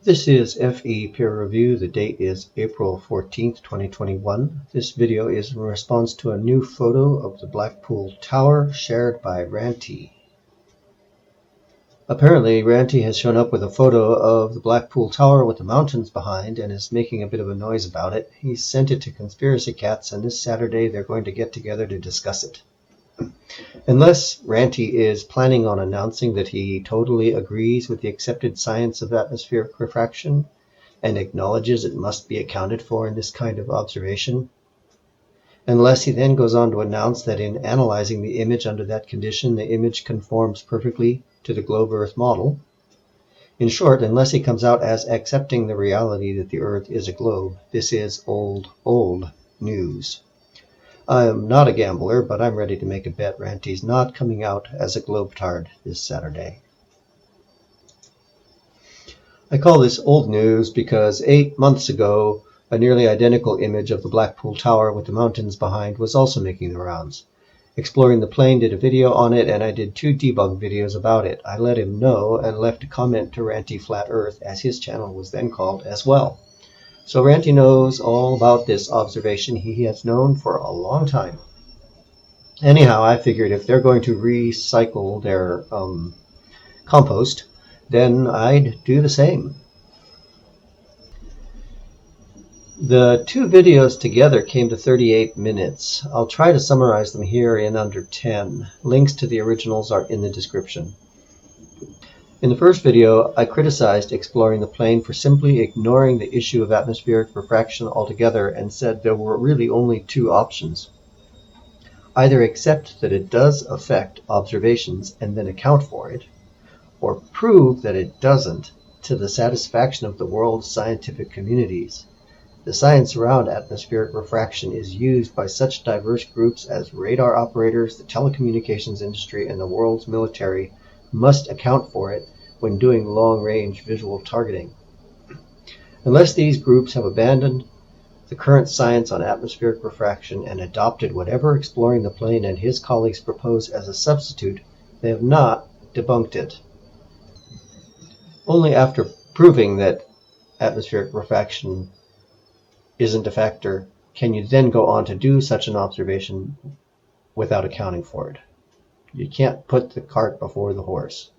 This is FE Peer Review. The date is April 14th, 2021. This video is in response to a new photo of the Blackpool Tower shared by Ranty. Apparently, Ranty has shown up with a photo of the Blackpool Tower with the mountains behind and is making a bit of a noise about it. He sent it to Conspiracy Cats, and this Saturday they're going to get together to discuss it. Unless Ranty is planning on announcing that he totally agrees with the accepted science of atmospheric refraction and acknowledges it must be accounted for in this kind of observation, unless he then goes on to announce that in analyzing the image under that condition, the image conforms perfectly to the globe Earth model. In short, unless he comes out as accepting the reality that the Earth is a globe, this is old news. I am not a gambler, but I'm ready to make a bet Ranty's not coming out as a globetard this Saturday. I call this old news because 8 months ago, a nearly identical image of the Blackpool Tower with the mountains behind was also making the rounds. Exploring the Plane did a video on it, and I did 2 debug videos about it. I let him know and left a comment to Ranty Flat Earth, as his channel was then called, as well. So Ranty knows all about this observation. He has known for a long time. Anyhow, I figured if they're going to recycle their compost, then I'd do the same. The 2 videos together came to 38 minutes. I'll try to summarize them here in under 10. Links to the originals are in the description. In the first video, I criticized Exploring the Plane for simply ignoring the issue of atmospheric refraction altogether and said there were really only 2 options. Either accept that it does affect observations and then account for it, or prove that it doesn't to the satisfaction of the world's scientific communities. The science around atmospheric refraction is used by such diverse groups as radar operators, the telecommunications industry, and the world's military must account for it when doing long-range visual targeting. Unless these groups have abandoned the current science on atmospheric refraction and adopted whatever Exploring the Plane and his colleagues propose as a substitute, they have not debunked it. Only after proving that atmospheric refraction isn't a factor can you then go on to do such an observation without accounting for it. You can't put the cart before the horse.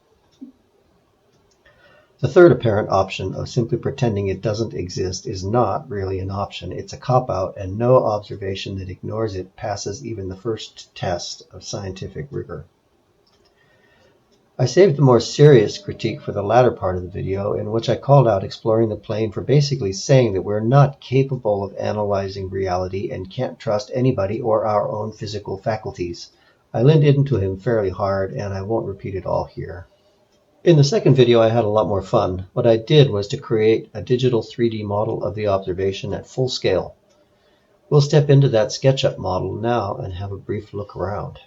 The third apparent option of simply pretending it doesn't exist is not really an option. It's a cop-out, and no observation that ignores it passes even the first test of scientific rigor. I saved the more serious critique for the latter part of the video, in which I called out Exploring the Plane for basically saying that we're not capable of analyzing reality and can't trust anybody or our own physical faculties. I leaned into him fairly hard, and I won't repeat it all here. In the second video, I had a lot more fun. What I did was to create a digital 3D model of the observation at full scale. We'll step into that Sketchup model now and have a brief look around.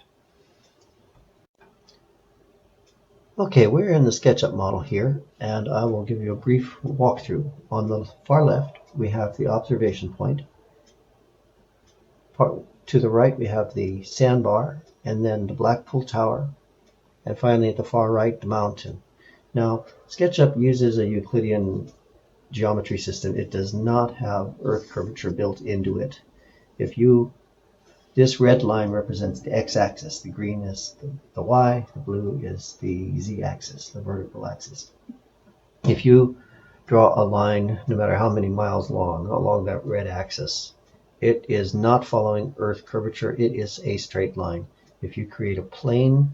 Okay, we're in the Sketchup model here, and I will give you a brief walkthrough. On the far left, we have the observation point. To the right, we have the sandbar, and then the Blackpool Tower, and finally at the far right, the mountain. Now, SketchUp uses a Euclidean geometry system. It does not have Earth curvature built into it. This red line represents the x-axis. The green is the y, the blue is the z-axis, the vertical axis. If you draw a line, no matter how many miles long, along that red axis, it is not following Earth curvature. It is a straight line. If you create a plane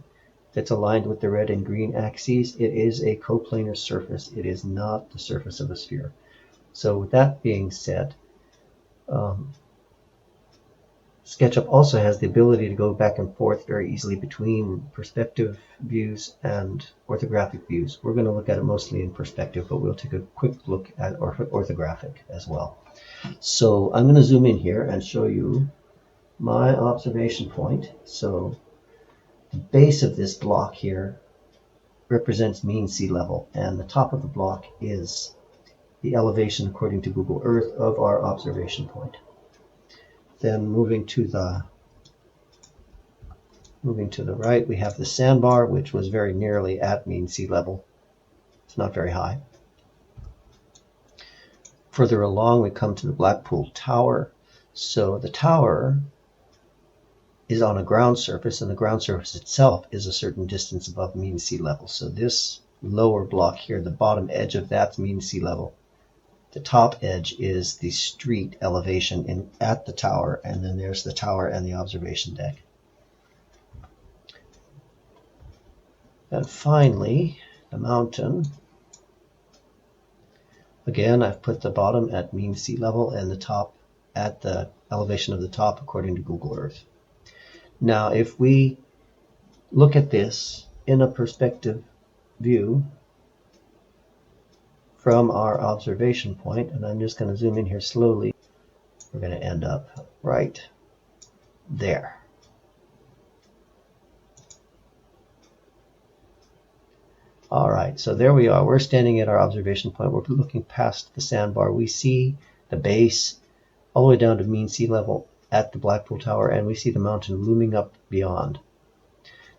that's aligned with the red and green axes, it is a coplanar surface. It is not the surface of a sphere. So with that being said, SketchUp also has the ability to go back and forth very easily between perspective views and orthographic views. We're going to look at it mostly in perspective, but we'll take a quick look at orthographic as well. So I'm going to zoom in here and show you my observation point. So the base of this block here represents mean sea level, and the top of the block is the elevation according to Google Earth of our observation point. Then moving to the right, we have the sandbar, which was very nearly at mean sea level. It's not very high. Further along, we come to the Blackpool Tower. So the tower is on a ground surface, and the ground surface itself is a certain distance above mean sea level. So this lower block here, the bottom edge of that's mean sea level. The top edge is the street elevation at the tower, and then there's the tower and the observation deck. And finally, the mountain. Again, I've put the bottom at mean sea level and the top at the elevation of the top according to Google Earth. Now, if we look at this in a perspective view from our observation point, and I'm just going to zoom in here slowly, we're going to end up right there. All right, so there we are. We're standing at our observation point. We're looking past the sandbar. We see the base all the way down to mean sea level at the Blackpool Tower, and we see the mountain looming up beyond.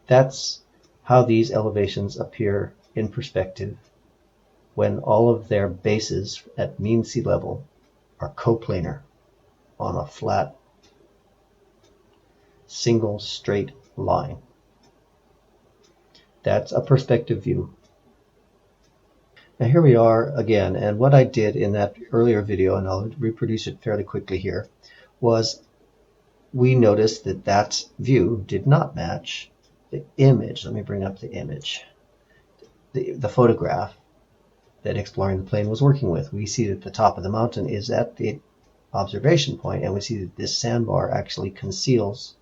That's how these elevations appear in perspective when all of their bases at mean sea level are coplanar on a flat, single straight line. That's a perspective view. Now here we are again, and what I did in that earlier video, and I'll reproduce it fairly quickly here, was we noticed that that view did not match the image. Let me bring up the image. The photograph that Exploring the Plane was working with. We see that the top of the mountain is at the observation point, and we see that this sandbar actually conceals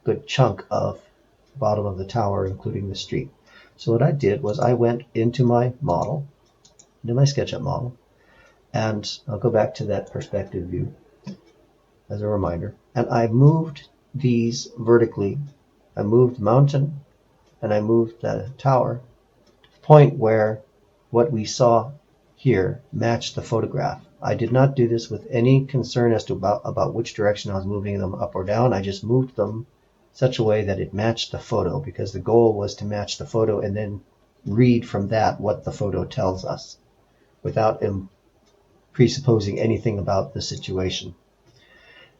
a good chunk of the bottom of the tower, including the street. So what I did was I went into my model, into my SketchUp model, and I'll go back to that perspective view as a reminder, and I moved these vertically. I moved the mountain and I moved the tower to the point where what we saw here matched the photograph. I did not do this with any concern as to about which direction I was moving them, up or down. I just moved them such a way that it matched the photo, because the goal was to match the photo and then read from that what the photo tells us without presupposing anything about the situation.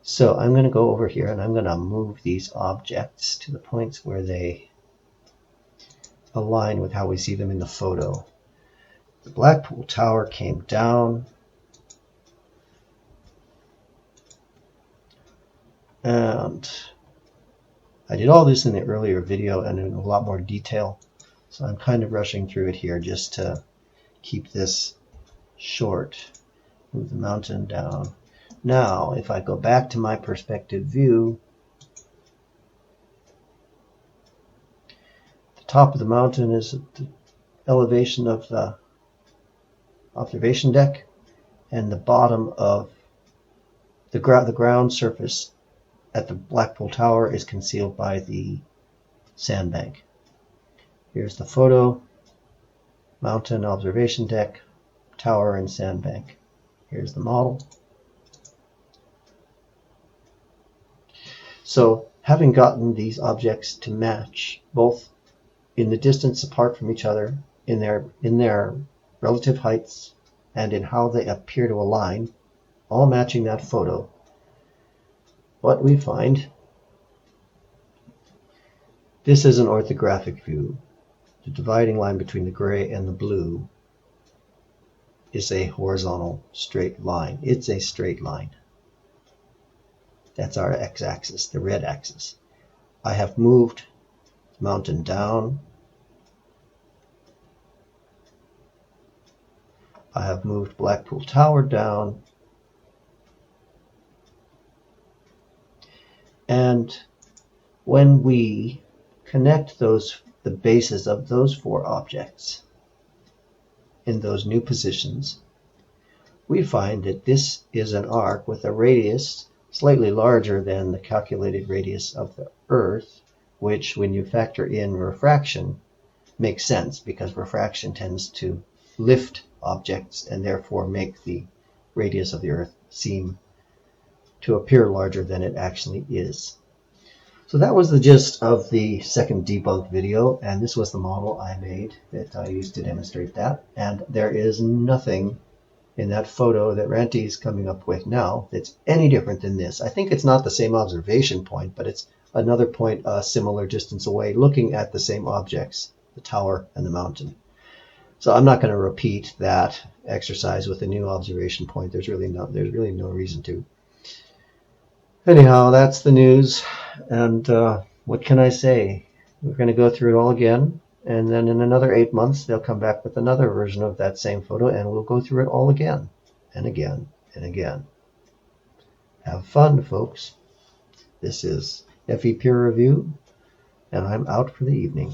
So I'm going to go over here and I'm going to move these objects to the points where they align with how we see them in the photo. The Blackpool Tower came down, and I did all this in the earlier video and in a lot more detail, so I'm kind of rushing through it here just to keep this short. Move the mountain down. Now, if I go back to my perspective view, the top of the mountain is at the elevation of the observation deck, and the bottom of the ground surface at the Blackpool Tower is concealed by the sandbank. Here's the photo: mountain, observation deck, tower, and sandbank. Here's the model. So, having gotten these objects to match both in the distance apart from each other, in their relative heights, and in how they appear to align, all matching that photo, what we find, this is an orthographic view. The dividing line between the gray and the blue is a horizontal straight line. It's a straight line. That's our x-axis, the red axis. I have moved the mountain down. I have moved Blackpool Tower down. And when we connect the bases of those four objects in those new positions, we find that this is an arc with a radius slightly larger than the calculated radius of the Earth, which, when you factor in refraction, makes sense, because refraction tends to lift objects and therefore make the radius of the Earth seem to appear larger than it actually is. So that was the gist of the second debunk video, and this was the model I made that I used to demonstrate that. And there is nothing in that photo that Ranti's coming up with now that's any different than this. I think it's not the same observation point, but it's another point a similar distance away looking at the same objects, the tower and the mountain. So I'm not going to repeat that exercise with a new observation point. There's really no reason to. Anyhow, that's the news, and what can I say? We're going to go through it all again, and then in another 8 months they'll come back with another version of that same photo, and we'll go through it all again and again and again. Have fun, folks. This is FE Peer Review, and I'm out for the evening.